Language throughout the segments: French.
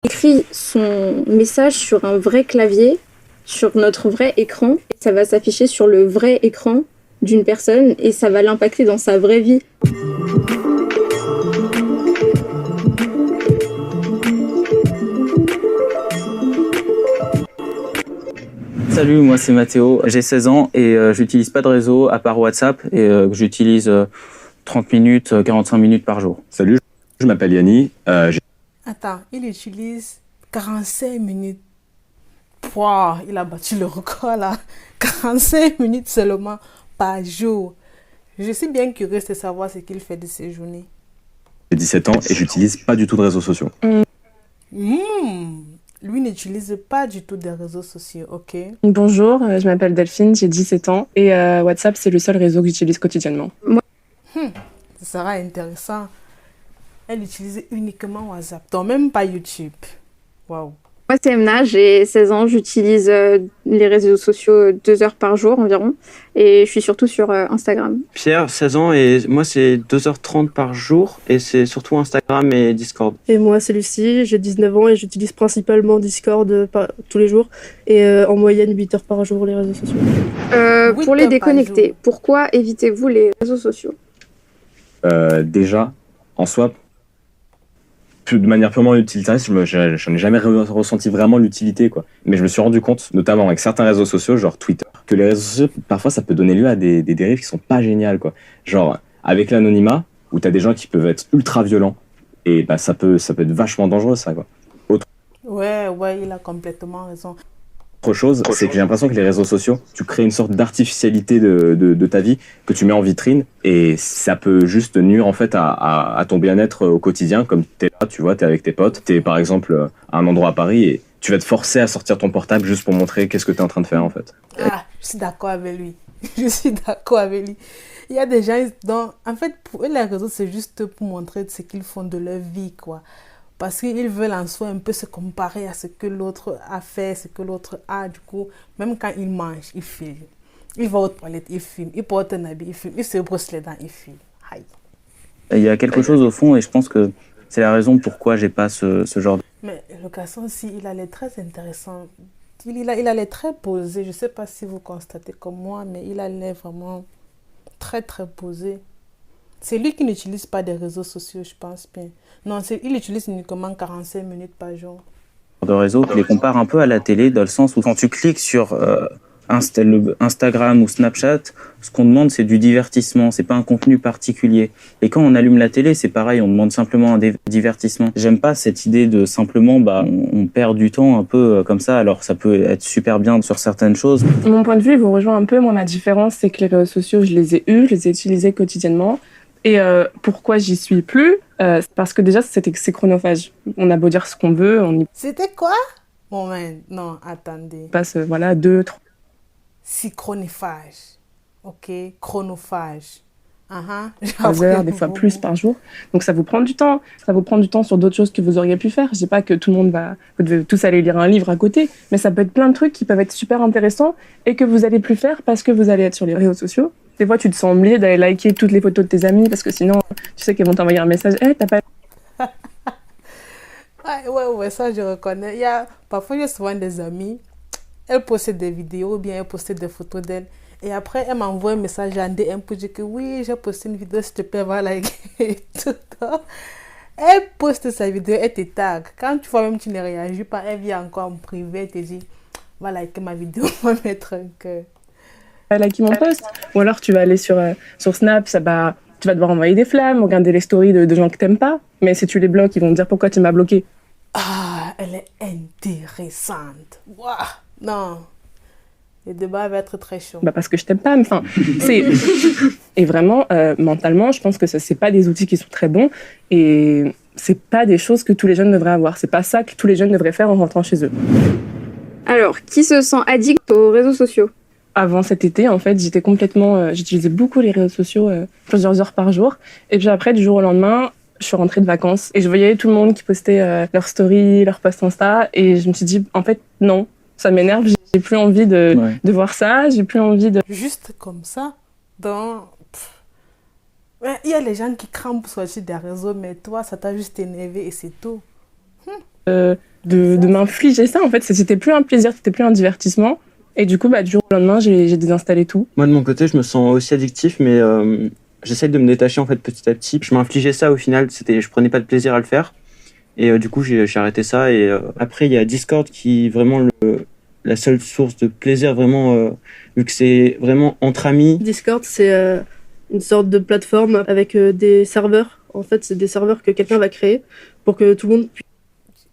Écrit son message sur un vrai clavier, sur notre vrai écran, et ça va s'afficher sur le vrai écran d'une personne et ça va l'impacter dans sa vraie vie. Salut, moi c'est Mathéo, j'ai 16 ans et j'utilise pas de réseau à part WhatsApp et que j'utilise 30 minutes, 45 minutes par jour. Salut, je m'appelle Yanni. Attends, il utilise 45 minutes. Wow, il a battu le record là. 45 minutes seulement par jour. Je suis bien curieuse de savoir ce qu'il fait de ses journées. J'ai 17 ans et j'utilise pas du tout de réseaux sociaux. Lui n'utilise pas du tout des réseaux sociaux, ok? Bonjour, je m'appelle Delphine, j'ai 17 ans et WhatsApp c'est le seul réseau que j'utilise quotidiennement. Ça sera intéressant. Elle utilise uniquement WhatsApp, donc même pas YouTube. Waouh. Moi, c'est Emna, j'ai 16 ans, j'utilise les réseaux sociaux 2 heures par jour environ, et je suis surtout sur Instagram. Pierre, 16 ans, et moi c'est 2h30 par jour, et c'est surtout Instagram et Discord. Et moi c'est Lucie, j'ai 19 ans et j'utilise principalement Discord tous les jours, et en moyenne 8 heures par jour les réseaux sociaux. Pour les déconnecter, pourquoi évitez-vous les réseaux sociaux? Déjà, en soi, de manière purement utilitariste, j'en ai jamais ressenti vraiment l'utilité, quoi. Mais je me suis rendu compte, notamment avec certains réseaux sociaux, genre Twitter, que les réseaux sociaux, parfois, ça peut donner lieu à des dérives qui sont pas géniales, quoi. Genre, avec l'anonymat, où t'as des gens qui peuvent être ultra violents, et bah, ça peut être vachement dangereux, ça, quoi. Ouais, il a complètement raison. Autre chose, c'est que j'ai l'impression que les réseaux sociaux, tu crées une sorte d'artificialité de ta vie que tu mets en vitrine et ça peut juste nuire en fait à ton bien-être au quotidien. Comme t'es là, tu vois, t'es avec tes potes, t'es par exemple à un endroit à Paris et tu vas te forcer à sortir ton portable juste pour montrer qu'est-ce que t'es en train de faire en fait. Ah, je suis d'accord avec lui. Je suis d'accord avec lui. Il y a des gens dont, en fait, pour eux, les réseaux, c'est juste pour montrer ce qu'ils font de leur vie, quoi. Parce qu'ils veulent en soi un peu se comparer à ce que l'autre a fait, ce que l'autre a. Du coup, même quand il mange, il filme. Il va aux toilettes, il filme. Il porte un habit, il filme. Il se brosse les dents, il filme. Aïe. Il y a quelque chose au fond et je pense que c'est la raison pourquoi j'ai pas ce genre de... Mais le garçon aussi, il a l'air très intéressant. Il a l'air très posé. Je ne sais pas si vous constatez comme moi, mais il a l'air vraiment très, très posé. C'est lui qui n'utilise pas des réseaux sociaux, je pense bien. Non, il utilise uniquement 45 minutes par jour. de réseau. Je les compare un peu à la télé dans le sens où quand tu cliques sur Instagram ou Snapchat, ce qu'on demande c'est du divertissement, c'est pas un contenu particulier. Et quand on allume la télé, c'est pareil, on demande simplement un divertissement. J'aime pas cette idée de simplement on perd du temps un peu comme ça, alors ça peut être super bien sur certaines choses. Mon point de vue, il vous rejoint un peu. Moi, ma différence, c'est que les réseaux sociaux, je les ai utilisés quotidiennement. Et pourquoi j'y suis plus c'est parce que déjà, c'est chronophage. On a beau dire ce qu'on veut, on y C'était quoi? Moment, non, attendez. passe 2, 3 Chronophage. Ok, chronophage. heures, des fois plus par jour. Donc ça vous prend du temps. Ça vous prend du temps sur d'autres choses que vous auriez pu faire. Je dis pas que tout le monde vous devez tous aller lire un livre à côté, mais ça peut être plein de trucs qui peuvent être super intéressants et que vous allez plus faire parce que vous allez être sur les réseaux sociaux. Des fois, tu te sens obligé d'aller liker toutes les photos de tes amis parce que sinon, tu sais qu'ils vont t'envoyer un message. Hey, t'as pas... Ouais, ça je reconnais. Parfois, il y a souvent des amis, elle poste des vidéos ou bien elle poste des photos d'elle. Et après, elle m'envoie un message en DM pour dire que oui, j'ai posté une vidéo, s'il te plaît, va liker et tout. Elle poste sa vidéo, elle te tag. Quand tu vois même que tu ne réagis pas, elle vient encore en privé, elle te dit, va liker ma vidéo, va mettre un cœur. liker mon post. Ou alors, tu vas aller sur Snap, tu vas devoir envoyer des flammes, regarder les stories de gens que t'aimes pas. Mais si tu les bloques, ils vont te dire pourquoi tu m'as bloqué. Ah, elle est intéressante. Waouh, non. Le débat va être très chaud. Parce que je t'aime pas, mais enfin, c'est... Et vraiment, mentalement, je pense que c'est pas des outils qui sont très bons et c'est pas des choses que tous les jeunes devraient avoir. C'est pas ça que tous les jeunes devraient faire en rentrant chez eux. Alors, qui se sent addict aux réseaux sociaux? Avant cet été, en fait, j'utilisais beaucoup les réseaux sociaux plusieurs heures par jour. Et puis après, du jour au lendemain, je suis rentrée de vacances et je voyais tout le monde qui postait leurs stories, leurs posts Insta et je me suis dit, en fait, non, ça m'énerve. J'ai plus envie de voir ça, j'ai plus envie de... Juste comme ça, il y a les gens qui crament pour sortir des réseaux, mais toi, ça t'a juste énervé et c'est tout. de m'infliger ça. En fait, c'était plus un plaisir, c'était plus un divertissement. Et du coup, du jour au lendemain, j'ai désinstallé tout. Moi, de mon côté, je me sens aussi addictif, mais j'essaye de me détacher en fait petit à petit. Je m'infligeais ça au final, je prenais pas de plaisir à le faire. Et du coup, j'ai arrêté ça. Et après, il y a Discord qui est vraiment la seule source de plaisir, vraiment, vu que c'est vraiment entre amis. Discord, c'est une sorte de plateforme avec des serveurs. En fait, c'est des serveurs que quelqu'un va créer pour que tout le monde puisse.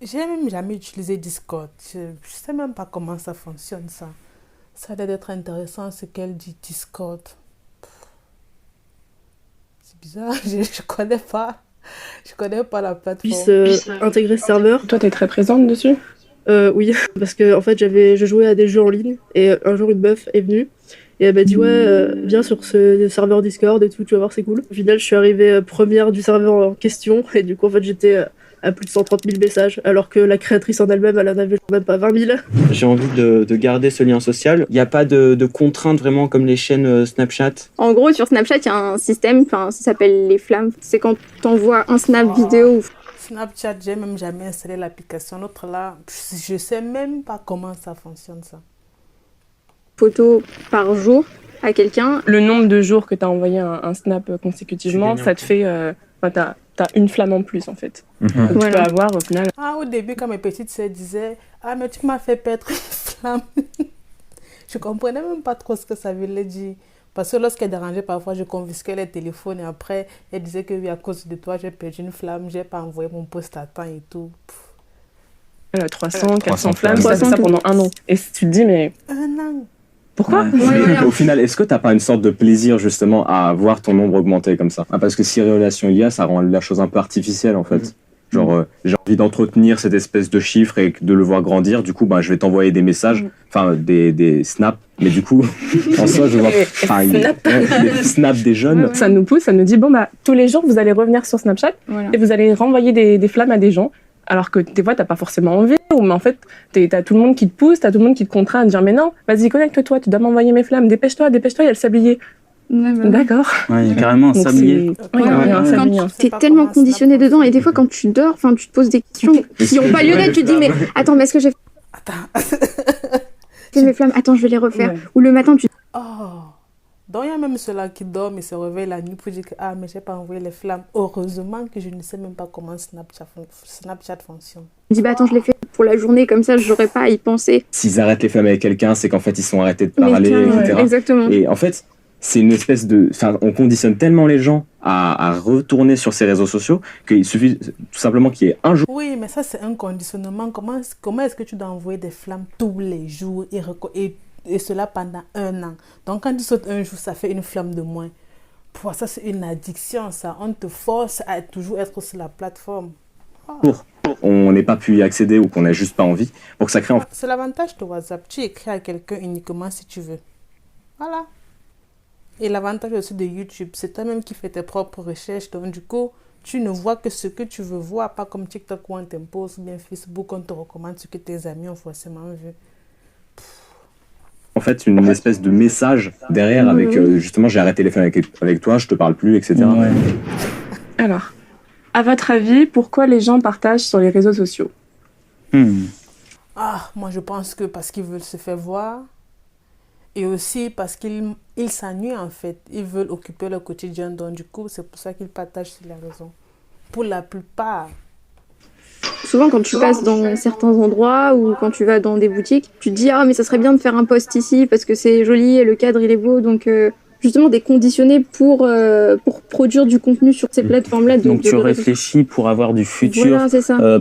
J'ai même jamais utilisé Discord. Je sais même pas comment ça fonctionne, ça. Ça a l'air d'être intéressant ce qu'elle dit, Discord. C'est bizarre, je connais pas. Je connais pas la plateforme. Puisse intégrer ce serveur. Toi, t'es très présente dessus ? Oui, parce que en fait, je jouais à des jeux en ligne et un jour une meuf est venue et elle m'a dit viens sur ce serveur Discord et tout, tu vas voir, c'est cool. Au final, je suis arrivée première du serveur en question et du coup, en fait, j'étais à plus de 130 000 messages, alors que la créatrice en elle-même, elle en avait même pas 20 000. J'ai envie de garder ce lien social. Il n'y a pas de contraintes vraiment comme les chaînes Snapchat. En gros, sur Snapchat, il y a un système, ça s'appelle les flammes. C'est quand t'envoies un snap vidéo. Snapchat, j'ai même jamais installé l'application. L'autre là, je sais même pas comment ça fonctionne, ça. Photos par jour à quelqu'un. Le nombre de jours que t'as envoyé un snap consécutivement, ça te fait... T'as une flamme en plus, en fait. Donc, tu peux avoir, au final... Au début, quand mes petites sœurs disaient « Ah, mais tu m'as fait perdre une flamme », je comprenais même pas trop ce que ça voulait dire. Parce que lorsqu'elle dérangeait, parfois, je confisquais les téléphones et après, elle disait que oui, à cause de toi, j'ai perdu une flamme, j'ai pas envoyé mon poste à temps et tout. 300, 400 flammes, ça fait ça pendant un an. Et tu te dis, mais... Un an. Pourquoi ? Au final, est-ce que t'as pas une sorte de plaisir justement à voir ton nombre augmenter comme ça ? Parce que si relation il y a, ça rend la chose un peu artificielle en fait. Genre, j'ai envie d'entretenir cette espèce de chiffre et de le voir grandir. Du coup, je vais t'envoyer des messages, des snaps. Mais du coup, en soi, je vois des snaps des jeunes. Ça nous pousse, ça nous dit, tous les jours, vous allez revenir sur Snapchat et vous allez renvoyer des flammes à des gens. Alors que des fois, t'as pas forcément envie, mais en fait, t'as tout le monde qui te pousse, t'as tout le monde qui te contraint à te dire, mais non, vas-y, connecte-toi, tu dois m'envoyer mes flammes, dépêche-toi, il y a le sablier. D'accord. Ouais, il y a carrément un sablier. T'es tellement conditionné dedans, et des fois, quand tu dors, tu te poses des questions qui n'ont pas lieu d'être, tu te dis, mais attends, mais est-ce que j'ai fait mes flammes? Attends, je vais les refaire. Ouais. Ou le matin, tu... Donc, il y a même ceux-là qui dorment et se réveillent la nuit pour dire que mais j'ai pas envoyé les flammes. Heureusement que je ne sais même pas comment Snapchat fonctionne. Je dis, attends, je l'ai fait pour la journée, comme ça, j'aurais pas à y penser. S'ils arrêtent les flammes avec quelqu'un, c'est qu'en fait, ils sont arrêtés de parler, etc. Exactement. Et en fait, c'est une espèce de... on conditionne tellement les gens à retourner sur ces réseaux sociaux qu'il suffit tout simplement qu'il y ait un jour... Oui, mais ça, c'est un conditionnement. Comment est-ce que tu dois envoyer des flammes tous les jours et cela pendant un an? Donc, quand tu sautes un jour, ça fait une flamme de moins. Pour ça, c'est une addiction, ça. On te force à toujours être sur la plateforme. On n'ait pas pu y accéder ou qu'on n'a juste pas envie. Pour que ça crée... C'est l'avantage de WhatsApp. Tu écris à quelqu'un uniquement si tu veux. Voilà. Et l'avantage aussi de YouTube, c'est toi-même qui fais tes propres recherches. Donc, du coup, tu ne vois que ce que tu veux voir, pas comme TikTok où on t'impose ou bien Facebook, on te recommande ce que tes amis ont forcément vu. En fait, une espèce de message derrière avec justement, j'ai arrêté les films avec toi, je te parle plus, etc. Ouais. Alors, à votre avis, pourquoi les gens partagent sur les réseaux sociaux ? Moi je pense que parce qu'ils veulent se faire voir et aussi parce qu'ils s'ennuient en fait. Ils veulent occuper leur quotidien, donc du coup, c'est pour ça qu'ils partagent sur les réseaux. Pour la plupart. Souvent, quand tu passes dans certains endroits ou quand tu vas dans des boutiques, tu te dis « Ah, mais ça serait bien de faire un post ici parce que c'est joli et le cadre, il est beau. » Donc, justement, des conditionnés pour produire du contenu sur ces plateformes-là. Donc, tu réfléchis pour avoir du futur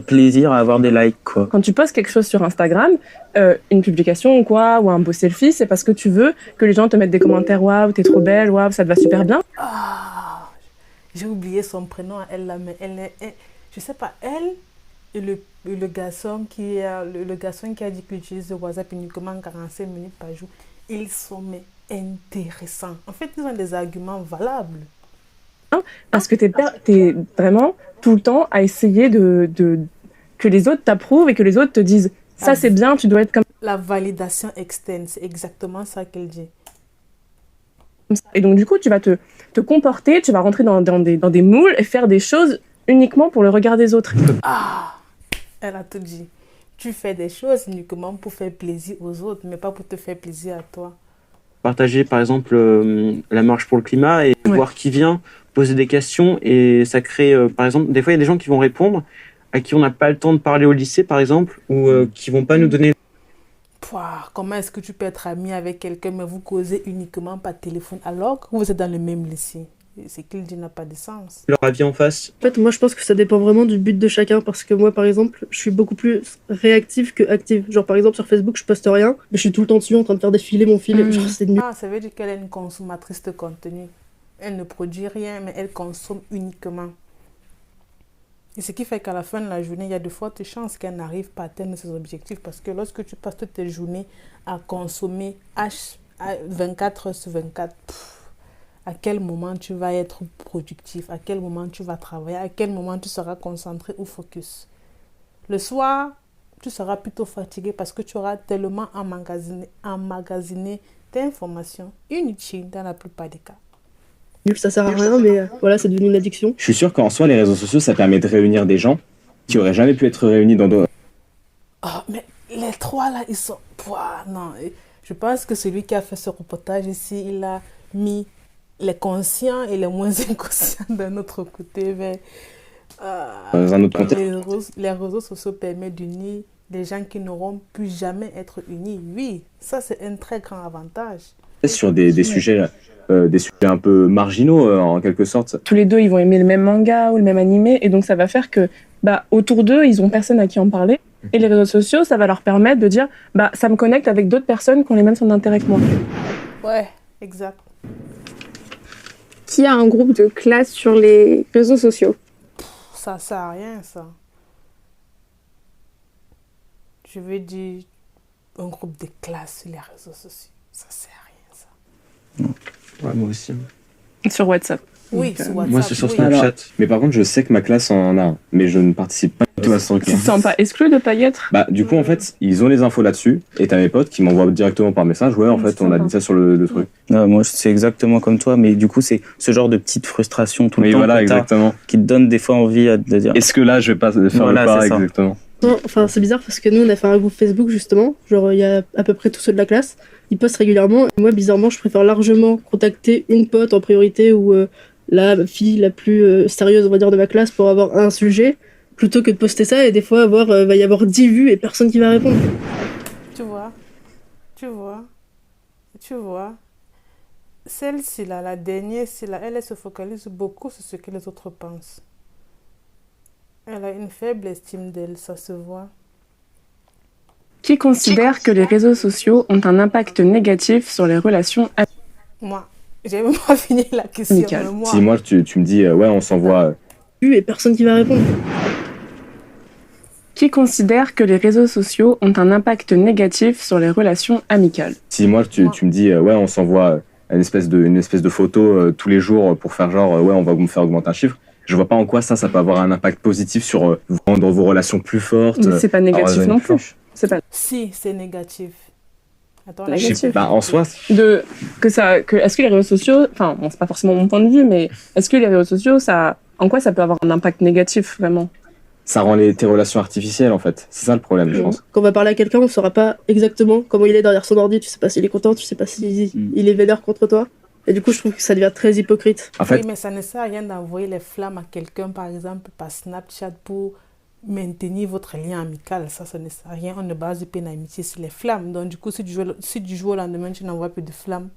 plaisir à avoir des likes, quoi. Quand tu postes quelque chose sur Instagram, une publication ou quoi, ou un beau selfie, c'est parce que tu veux que les gens te mettent des commentaires « Waouh, t'es trop belle, waouh, ça te va super bien. » J'ai oublié son prénom à elle là, mais elle est... Je sais pas, elle... Et le garçon qui a dit qu'il utilise le WhatsApp uniquement 45 minutes par jour, ils sont intéressants. En fait, ils ont des arguments valables. Parce que t'es vraiment tout le temps à essayer que les autres t'approuvent et que les autres te disent « Ça, c'est bien, tu dois être comme... » La validation externe, c'est exactement ça qu'elle dit. Et donc, du coup, tu vas te comporter, tu vas rentrer dans des moules et faire des choses uniquement pour le regard des autres. Elle a tout dit. tu fais des choses uniquement pour faire plaisir aux autres, mais pas pour te faire plaisir à toi. Partager par exemple la marche pour le climat et voir qui vient, poser des questions et ça crée, par exemple, des fois il y a des gens qui vont répondre à qui on n'a pas le temps de parler au lycée par exemple ou qui vont pas nous donner. Comment est-ce que tu peux être ami avec quelqu'un mais vous causez uniquement par téléphone alors que vous êtes dans le même lycée? C'est qu'il dit n'a pas de sens. Leur avis en face. En fait, moi, je pense que ça dépend vraiment du but de chacun. Parce que moi, par exemple, je suis beaucoup plus réactive que active. Genre, par exemple, sur Facebook, je poste rien, mais je suis tout le temps dessus en train de faire défiler mon fil. Genre, c'est nul. Ça veut dire qu'elle est une consommatrice de contenu. Elle ne produit rien, mais elle consomme uniquement. Et ce qui fait qu'à la fin de la journée, il y a de fortes chances qu'elle n'arrive pas à atteindre ses objectifs. Parce que lorsque tu passes toute tes journées à consommer 24 heures sur 24, à quel moment tu vas être productif, à quel moment tu vas travailler, à quel moment tu seras concentré ou focus. Le soir, tu seras plutôt fatigué parce que tu auras tellement emmagasiné tes informations inutiles dans la plupart des cas. Ça sert à rien, mais voilà, c'est devenu une addiction. Je suis sûr qu'en soi, les réseaux sociaux, ça permet de réunir des gens qui auraient jamais pu être réunis dans d'autres. Mais les trois là, ils sont... non, je pense que celui qui a fait ce reportage ici, il a mis les conscients et les moins inconscients d'un autre côté. Mais, dans un autre contexte. Les réseaux sociaux permettent d'unir des gens qui n'auront plus jamais être unis. Oui, ça c'est un très grand avantage. Sur des sujets un peu marginaux en quelque sorte. Tous les deux, ils vont aimer le même manga ou le même animé, et donc ça va faire que autour d'eux, ils ont personne à qui en parler. Et les réseaux sociaux, ça va leur permettre de dire ça me connecte avec d'autres personnes qui ont les mêmes centres d'intérêt que moi. Ouais, exact. Qui a un groupe de classe sur les réseaux sociaux? Ça sert à rien, ça. Je veux dire, un groupe de classe sur les réseaux sociaux, ça sert à rien, ça. Ouais, moi aussi. Sur WhatsApp. Oui, sur WhatsApp. Moi, c'est sur oui. Snapchat. Alors, mais par contre, je sais que ma classe en a un, mais je ne participe pas du tout à ce truc. Tu te sens pas exclu de pas y être? Du coup, en fait, ils ont les infos là-dessus, et t'as mes potes qui m'envoient directement par message. Ouais, en fait, on a dit ça sur le truc. Non, moi, c'est exactement comme toi, mais du coup, c'est ce genre de petite frustration tout le temps voilà, que t'as, exactement. qui te donne des fois envie de dire. Est-ce que là, je vais pas faire Voilà, le pas c'est ça. exactement? Non, enfin, c'est bizarre parce que nous, on a fait un groupe Facebook, justement. Genre, il y a à peu près tous ceux de la classe. Ils postent régulièrement. Et moi, bizarrement, je préfère largement contacter une pote en priorité ou la fille la plus sérieuse, on va dire, de ma classe pour avoir un sujet, plutôt que de poster ça et des fois va y avoir 10 vues et personne qui va répondre. Tu vois. Celle-ci là, la dernière, elle se focalise beaucoup sur ce que les autres pensent. Elle a une faible estime d'elle, ça se voit. Qui considère que les réseaux sociaux ont un impact négatif sur les relations Moi, j'ai même pas fini la question. Nickel. Mais moi, Si moi, tu me dis, ouais, on s'envoie. Et personne qui va répondre. Qui considère que les réseaux sociaux ont un impact négatif sur les relations amicales? Si moi, tu me dis, ouais, on s'envoie une espèce de photo tous les jours pour faire genre, ouais, on va me faire augmenter un chiffre. Je vois pas en quoi ça peut avoir un impact positif sur rendre vos relations plus fortes. Mais c'est pas négatif non plus. C'est pas. si, c'est négatif. Attends, En soi, Est-ce que les réseaux sociaux, enfin, bon, c'est pas forcément mon point de vue, mais est-ce que les réseaux sociaux, en quoi ça peut avoir un impact négatif vraiment? ça rend tes relations artificielles en fait. C'est ça le problème, je pense. Quand on va parler à quelqu'un, on saura pas exactement comment il est derrière son ordi. Tu sais pas s'il est content, tu sais pas s'il est vénère contre toi. Et du coup, je trouve que ça devient très hypocrite. En fait, oui, mais ça ne sert à rien d'envoyer les flammes à quelqu'un, par exemple, par Snapchat pour maintenir votre lien amical. Ça ne sert à rien. On ne base pas une amitié sur les flammes. Donc, du coup, si du jour au lendemain, tu n'envoies plus de flammes,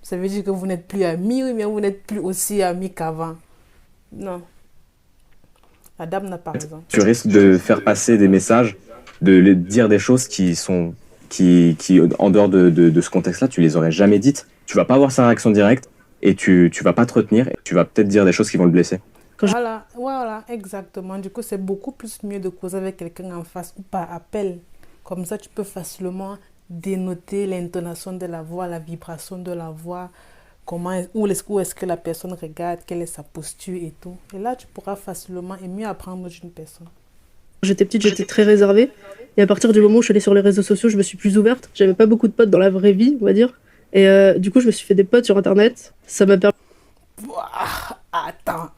ça veut dire que vous n'êtes plus amis, oui, mais vous n'êtes plus aussi amis qu'avant. Non. La dame n'a pas raison. tu risques de faire passer des messages, de dire des choses qui en dehors de ce contexte-là, tu les aurais jamais dites. Tu vas pas avoir sa réaction directe et tu vas pas te retenir et tu vas peut-être dire des choses qui vont le blesser. Voilà, exactement. Du coup, c'est beaucoup plus mieux de causer avec quelqu'un en face ou par appel. Comme ça, tu peux facilement dénoter l'intonation de la voix, la vibration de la voix, où est-ce que la personne regarde, quelle est sa posture et tout. Et là, tu pourras facilement et mieux apprendre d'une personne. Quand j'étais petite, j'étais très réservée. Et à partir du moment où je suis allée sur les réseaux sociaux, je me suis plus ouverte. J'avais pas beaucoup de potes dans la vraie vie, on va dire. Et du coup, je me suis fait des potes sur Internet. Ça m'a permis... Attends.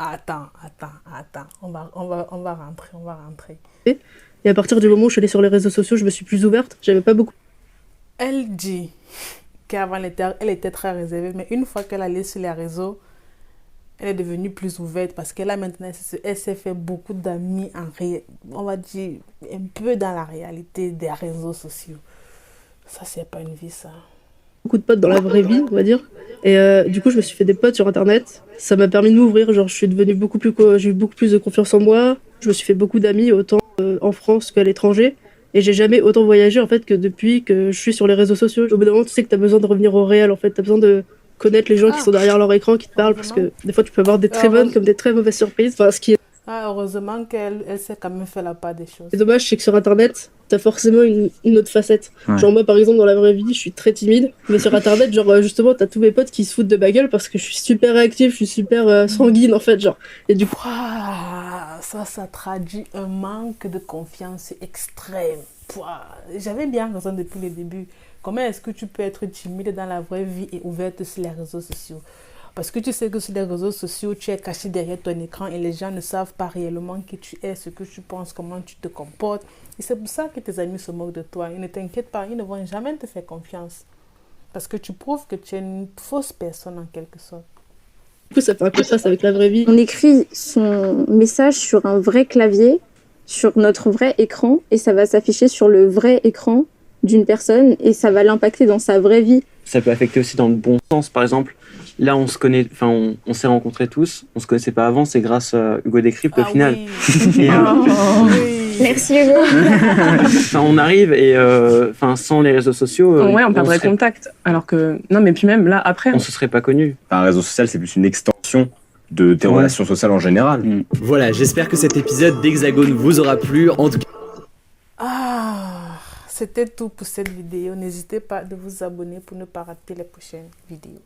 On va rentrer. Et Et à partir du moment où je suis allée sur les réseaux sociaux, je me suis plus ouverte. J'avais pas beaucoup. Elle dit qu'avant, elle était très réservée, mais une fois qu'elle allait sur les réseaux, elle est devenue plus ouverte parce qu'elle a maintenant, elle s'est fait beaucoup d'amis on va dire, un peu dans la réalité des réseaux sociaux. Ça, c'est pas une vie, ça. Beaucoup de potes dans la vraie vie, on va dire. Et du coup, je me suis fait des potes sur Internet. Ça m'a permis de m'ouvrir. Genre, je suis devenue j'ai eu beaucoup plus de confiance en moi. Je me suis fait beaucoup d'amis, autant en France qu'à l'étranger. Et j'ai jamais autant voyagé, en fait, que depuis que je suis sur les réseaux sociaux. Au bout d'un moment, tu sais que t'as besoin de revenir au réel, en fait. T'as besoin de connaître les gens qui sont derrière leur écran, qui te parlent, parce que des fois, tu peux avoir des très bonnes comme des très mauvaises surprises. Enfin, ce qui est heureusement qu'elle s'est quand même fait la part des choses. c'est dommage, c'est que sur Internet, t'as forcément une autre facette. Ouais. Genre moi, par exemple, dans la vraie vie, je suis très timide. Mais sur Internet, genre, justement, t'as tous mes potes qui se foutent de ma gueule parce que je suis super réactive, je suis super sanguine, en fait, genre. Et du coup... Ça traduit un manque de confiance extrême. J'avais bien raison depuis le début. Comment est-ce que tu peux être timide dans la vraie vie et ouverte sur les réseaux sociaux? Parce que tu sais que sur les réseaux sociaux, tu es caché derrière ton écran et les gens ne savent pas réellement qui tu es, ce que tu penses, comment tu te comportes. Et c'est pour ça que tes amis se moquent de toi. Ils ne t'inquiètent pas, ils ne vont jamais te faire confiance. Parce que tu prouves que tu es une fausse personne en quelque sorte. Du coup, ça fait un contraste avec la vraie vie. On écrit son message sur un vrai clavier, sur notre vrai écran, et ça va s'afficher sur le vrai écran d'une personne, et ça va l'impacter dans sa vraie vie. Ça peut affecter aussi dans le bon sens. Par exemple, là, on se connaît, enfin, on s'est rencontrés tous. On se connaissait pas avant. C'est grâce à Hugo Décrypte au final. Oui. Et, Oui. Merci Hugo. enfin, on arrive et enfin, sans les réseaux sociaux, Ouais, on perdrait serait- contact. Alors que, non, mais puis même là, après, on se serait pas connus. Un réseau social, c'est plus une extension de tes Ouais. relations sociales en général. Voilà, j'espère que cet épisode d'Hexagone vous aura plu. En tout cas, C'était tout pour cette vidéo. N'hésitez pas à vous abonner pour ne pas rater les prochaines vidéos.